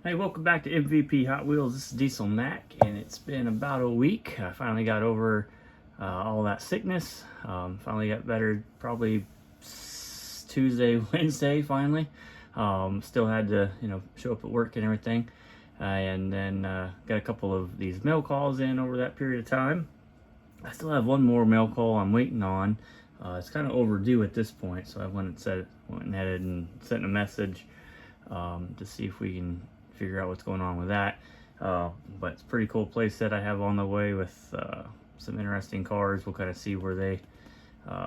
Hey, welcome back to MVP Hot Wheels. This is Diesel Mac, and it's been about a week. I finally got over all that sickness. Finally got better, probably Tuesday, Wednesday. Finally, still had to, show up at work and everything, and then got a couple of these mail calls in over that period of time. I still have one more mail call I'm waiting on. It's kind of overdue at this point, so I went ahead and sent a message to see if we can figure out what's going on with that. But it's a pretty cool place that I have on the way with some interesting cars. We'll kind of see where they,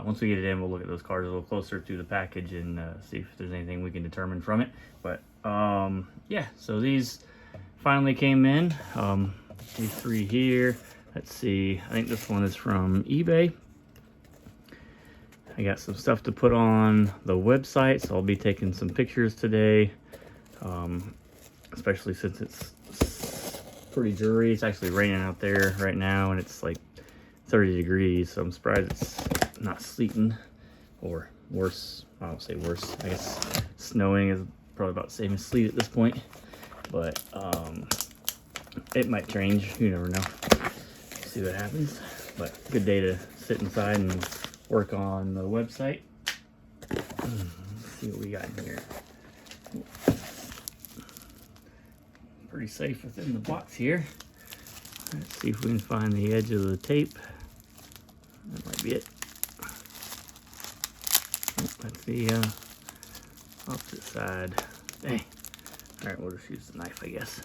once we get it in, we'll look at those cars a little closer through the package and see if there's anything we can determine from it. But yeah, so these finally came in. These three here. Let's see, I think this one is from eBay. I got some stuff to put on the website, so I'll be taking some pictures today. Especially since it's pretty dreary. It's actually raining out there right now, and it's like 30 degrees, so I'm surprised it's not sleeting, or worse. I don't say worse, I guess snowing is probably about the same as sleet at this point, but it might change. You never know. See what happens. But good day to sit inside and work on the website. Let's see what we got in here. Pretty safe within the box here. Let's see if we can find the edge of the tape. That might be it. Oh, that's the opposite side. Dang. Alright, we'll just use the knife, I guess.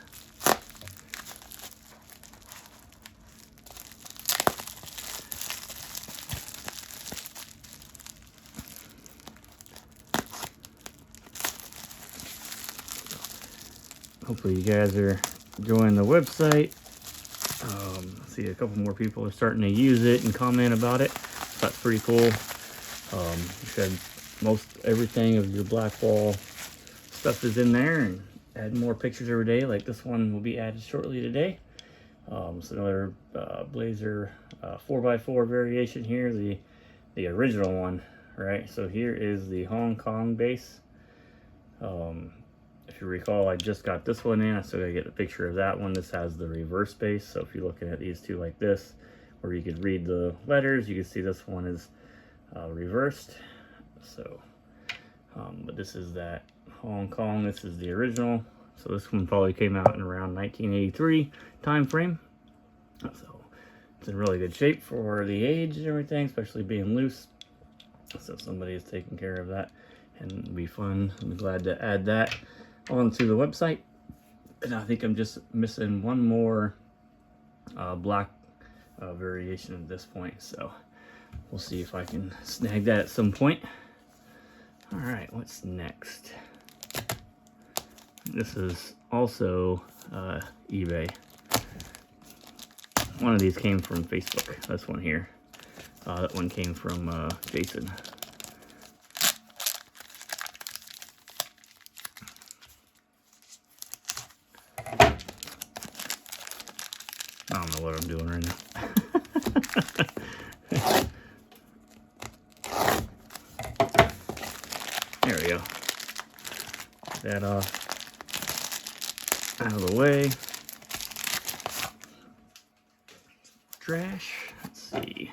Hopefully you guys are enjoying the website. See a couple more people are starting to use it and comment about it. So that's pretty cool. You said most everything of your blackball stuff is in there, and add more pictures every day. Like this one will be added shortly today. It's another Blazer 4x4 variation here, the original one, right? So here is the Hong Kong base. If you recall, I just got this one in. I still gotta get a picture of that one. This has the reverse base, so if you're looking at these two like this, where you could read the letters, you can see this one is reversed. So, but this is that Hong Kong. This is the original. So this one probably came out in around 1983 time frame. So it's in really good shape for the age and everything, especially being loose. So somebody is taking care of that, and it'll be fun. I'm glad to add that onto the website. And I think I'm just missing one more black variation at this point, so we'll see if I can snag that at some point. All right, what's next? This is also eBay. One of these came from Facebook. This one here. That one came from Jason. I don't know what I'm doing right now. There we go. Get that off out of the way. Trash. Let's see.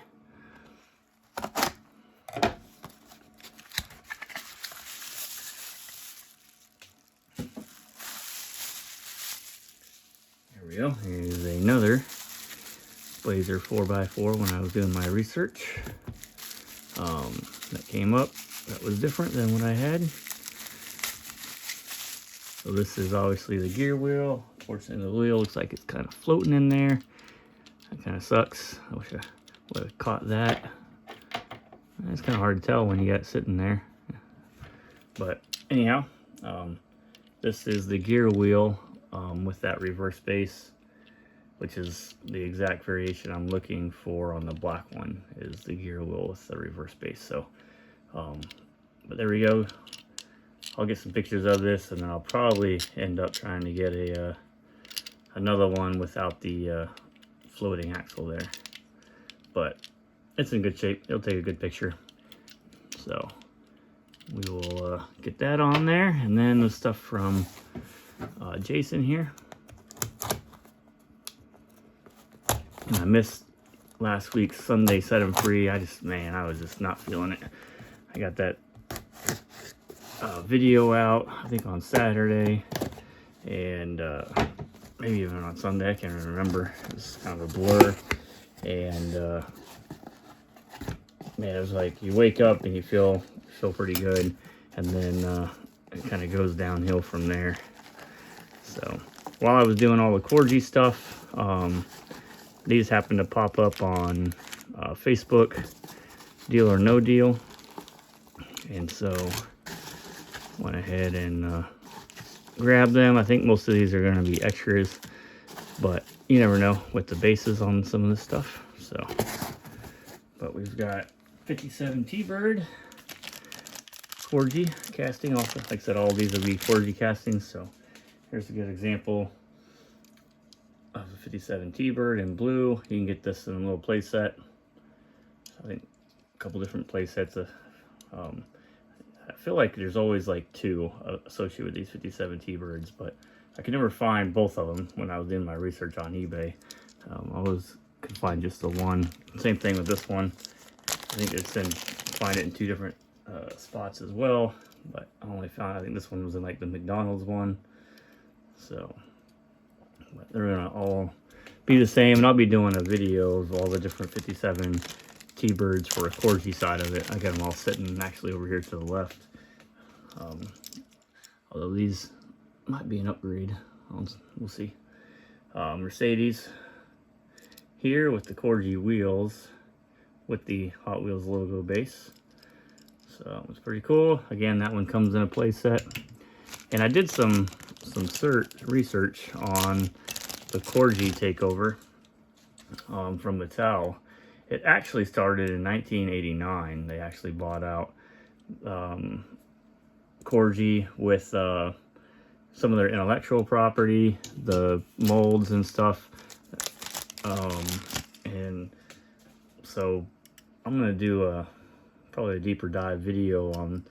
There we go. Here's another Blazer 4x4 when I was doing my research. That came up. That was different than what I had. So this is obviously the gear wheel. Unfortunately, the wheel looks like it's kind of floating in there. That kind of sucks. I wish I would have caught that. It's kind of hard to tell when you got it sitting there. But anyhow, this is the gear wheel with that reverse base, which is the exact variation I'm looking for on the black one, is the gear wheel with the reverse base. So, but there we go. I'll get some pictures of this, and then I'll probably end up trying to get another one without the floating axle there. But it's in good shape. It'll take a good picture. So we will get that on there, and then the stuff from Jason here. And I missed last week's Sunday set him free. I was just not feeling it. I got that video out, I think on Saturday, and maybe even on Sunday. I can't even remember. It was kind of a blur. And man, it was like you wake up and you feel pretty good, and then it kind of goes downhill from there. So while I was doing all the Corgi stuff, these happened to pop up on Facebook, Deal or No Deal, and so went ahead and grabbed them. I think most of these are going to be extras, but you never know with the bases on some of this stuff. So, but we've got 57 T-Bird Corgi casting. Also, like I said, all these will be Corgi castings. So here's a good example of a 57 T-Bird in blue. You can get this in a little play set. I think a couple different play sets. I feel like there's always like two associated with these 57 T-Birds, but I could never find both of them when I was doing my research on eBay. I always could find just the one. Same thing with this one. I think it's in find it in two different spots as well, but I only found, I think this one was in like the McDonald's one. So, but they're gonna all be the same, and I'll be doing a video of all the different 57 T-Birds for a Corgi side of it. I got them all sitting actually over here to the left. Although these might be an upgrade, we'll see. Mercedes here with the Corgi wheels with the Hot Wheels logo base. So it's pretty cool. Again, that one comes in a play set. And I did some research on the Corgi takeover from Mattel. It actually started in 1989. They actually bought out Corgi with some of their intellectual property, the molds and stuff. And so I'm gonna do probably a deeper dive video on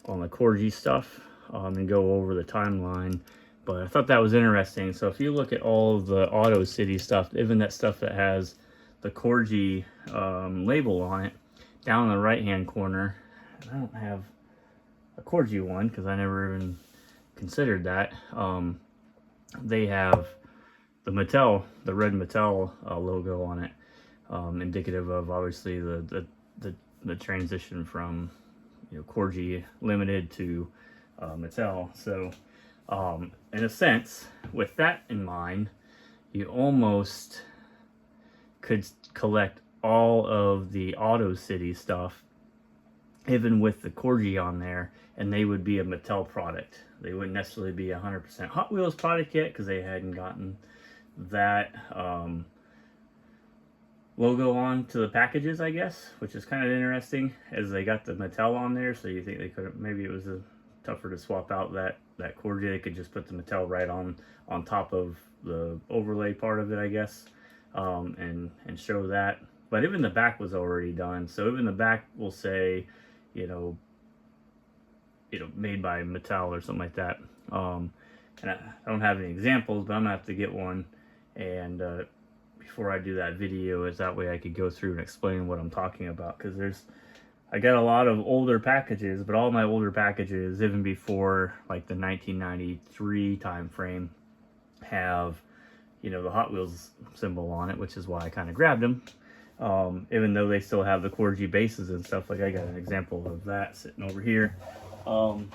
the Corgi stuff and go over the timeline. But I thought that was interesting. So if you look at all of the Auto City stuff, even that stuff that has the Corgi label on it, down in the right hand corner, and I don't have a Corgi one because I never even considered that. They have the Mattel, the red Mattel logo on it, indicative of obviously the transition from, you know, Corgi Limited to Mattel. So in a sense, with that in mind, you almost could collect all of the Auto City stuff, even with the Corgi on there, and they would be a Mattel product. They wouldn't necessarily be 100% Hot Wheels product yet because they hadn't gotten that logo on to the packages, I guess, which is kind of interesting, as they got the Mattel on there. So you think they could, maybe it was tougher to swap out that Corgi. They could just put the Mattel right on top of the overlay part of it, I guess, and show that. But even the back was already done, so even the back will say, you know, made by Mattel or something like that. And I don't have any examples, but I'm gonna have to get one, and before I do that video, is that way I could go through and explain what I'm talking about, because I got a lot of older packages, but all my older packages, even before like the 1993 time frame, have, you know, the Hot Wheels symbol on it, which is why I kind of grabbed them. Even though they still have the Corgi bases and stuff. Like I got an example of that sitting over here. So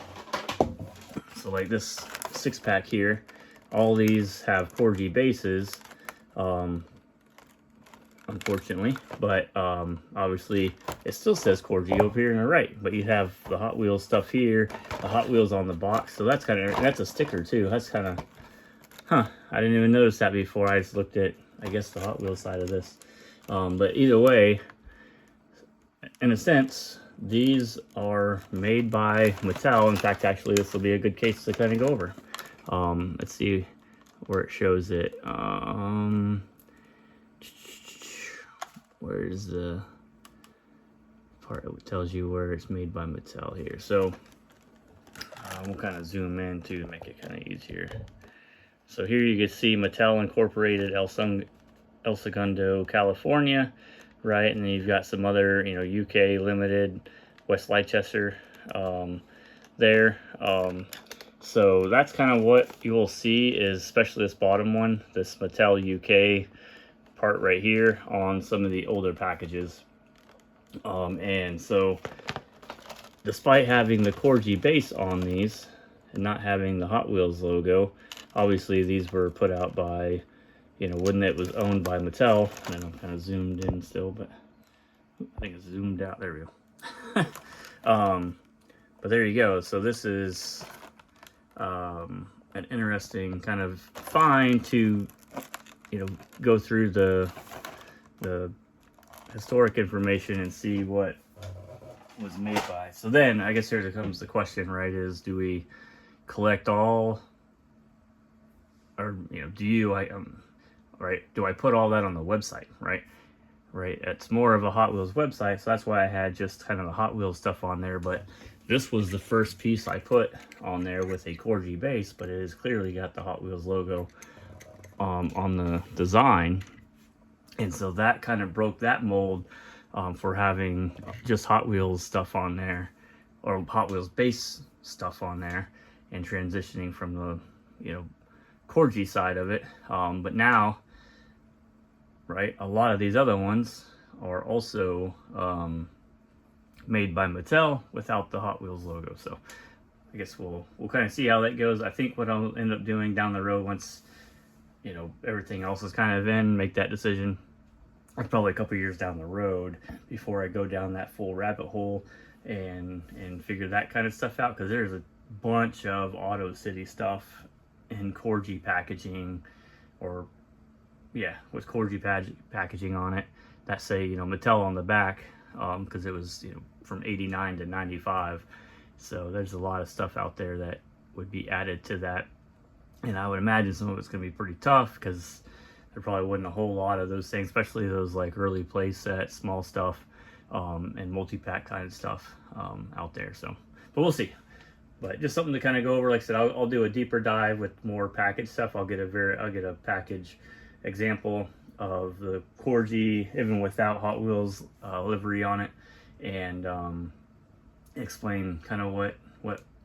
like this 6-pack here, all these have Corgi bases, unfortunately, but obviously it still says Corgi over here on the right, but you have the Hot Wheels stuff here, the Hot Wheels on the box. So that's kind of, that's a sticker too. That's kind of, I didn't even notice that before. I just looked at, I guess, the Hot Wheels side of this. But either way, in a sense, these are made by Mattel. In fact, actually, this will be a good case to kind of go over. Let's see where it shows it. Where's the part that tells you where it's made by Mattel here? So, We'll kind of zoom in too to make it kind of easier. So here you can see Mattel Incorporated, El Segundo, California, right? And then you've got some other, you know, UK Limited, West Leicester there. So that's kind of what you will see, is especially this bottom one, this Mattel UK part right here on some of the older packages. And so despite having the Corgi base on these and not having the Hot Wheels logo, obviously these were put out by, you know, when it was owned by Mattel. And I'm kind of zoomed in still, but I think it's zoomed out. There we go. But there you go. So this is an interesting kind of find to, you know, go through the historic information and see what was made by. So then I guess here comes the question, right, is do we collect all, or, you know, do you, right, do I put all that on the website, right? It's more of a Hot Wheels website, so that's why I had just kind of the Hot Wheels stuff on there. But this was the first piece I put on there with a Corgi base, but it has clearly got the Hot Wheels logo on the design. And so that kind of broke that mold for having just Hot Wheels stuff on there, or Hot Wheels base stuff on there, and transitioning from the, you know, Corgi side of it. But now, right, a lot of these other ones are also made by Mattel without the Hot Wheels logo. So I guess we'll kind of see how that goes. I think what I'll end up doing down the road, once, you know, everything else is kind of in, make that decision. It's probably a couple years down the road before I go down that full rabbit hole and figure that kind of stuff out, because there's a bunch of Auto City stuff in Corgi packaging, or yeah, with Corgi packaging on it, that say, you know, Mattel on the back, because it was, you know, from 89 to 95. So there's a lot of stuff out there that would be added to that, and I would imagine some of it's going to be pretty tough, because there probably wasn't a whole lot of those things, especially those like early play set, small stuff, and multi-pack kind of stuff out there. So, but we'll see. But just something to kind of go over. Like I said, I'll do a deeper dive with more package stuff. I'll get a package example of the Corgi, even without Hot Wheels livery on it, and explain kind of what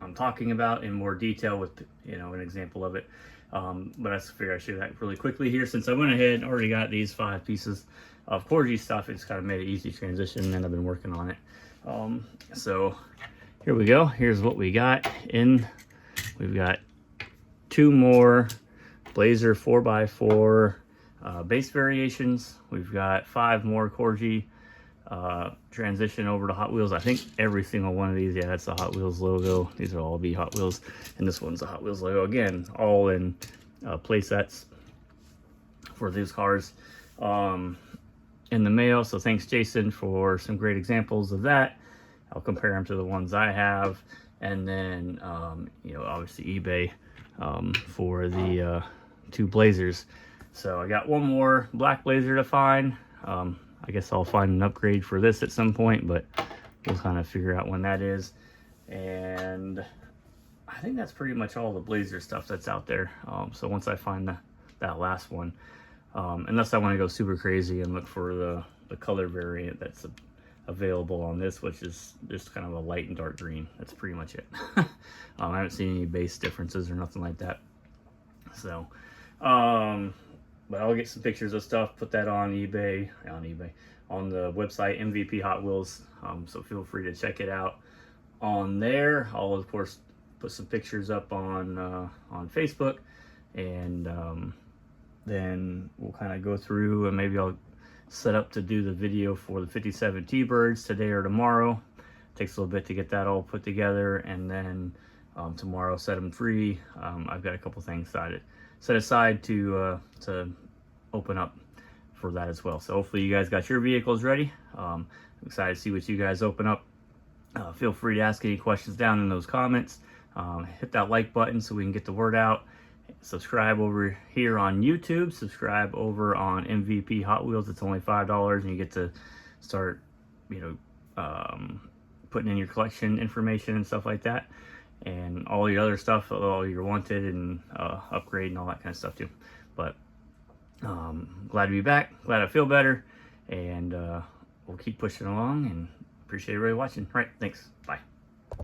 I'm talking about in more detail with, you know, an example of it. But I figured I should do that really quickly here, since I went ahead and already got these 5 pieces of Corgi stuff. It's kind of made an easy transition, and I've been working on it. So here we go. Here's what we got in. We've got 2 more Blazer 4x4 base variations. We've got 5 more Corgi transition over to Hot Wheels. I think every single one of these, yeah, that's the Hot Wheels logo. These will all be Hot Wheels, and this one's a Hot Wheels logo. Again, all in play sets for these cars in the mail. So thanks, Jason, for some great examples of that. I'll compare them to the ones I have, and then you know, obviously eBay for the 2 Blazers. So I got one more black Blazer to find. I guess I'll find an upgrade for this at some point, but we'll kind of figure out when that is. And I think that's pretty much all the Blazer stuff that's out there. So once I find that last one, unless I want to go super crazy and look for the color variant that's available on this, which is just kind of a light and dark green. That's pretty much it. I haven't seen any base differences or nothing like that. So, but I'll get some pictures of stuff, put that on eBay, on the website, MVP Hot Wheels. So feel free to check it out on there. I'll, of course, put some pictures up on Facebook, and then we'll kind of go through, and maybe I'll set up to do the video for the 57 T-Birds today or tomorrow. Takes a little bit to get that all put together, and then tomorrow set them free. I've got a couple things set aside to open up for that as well. So hopefully you guys got your vehicles ready. I'm excited to see what you guys open up. Feel free to ask any questions down in those comments. Hit that like button so we can get the word out. Subscribe over here on YouTube. Subscribe over on MVP Hot Wheels. It's only $5, and you get to start, you know, putting in your collection information and stuff like that. and all your other stuff, all your wanted and upgrade and all that kind of stuff too. But glad to be back, glad I feel better, and we'll keep pushing along, and appreciate everybody watching. All right, thanks, bye.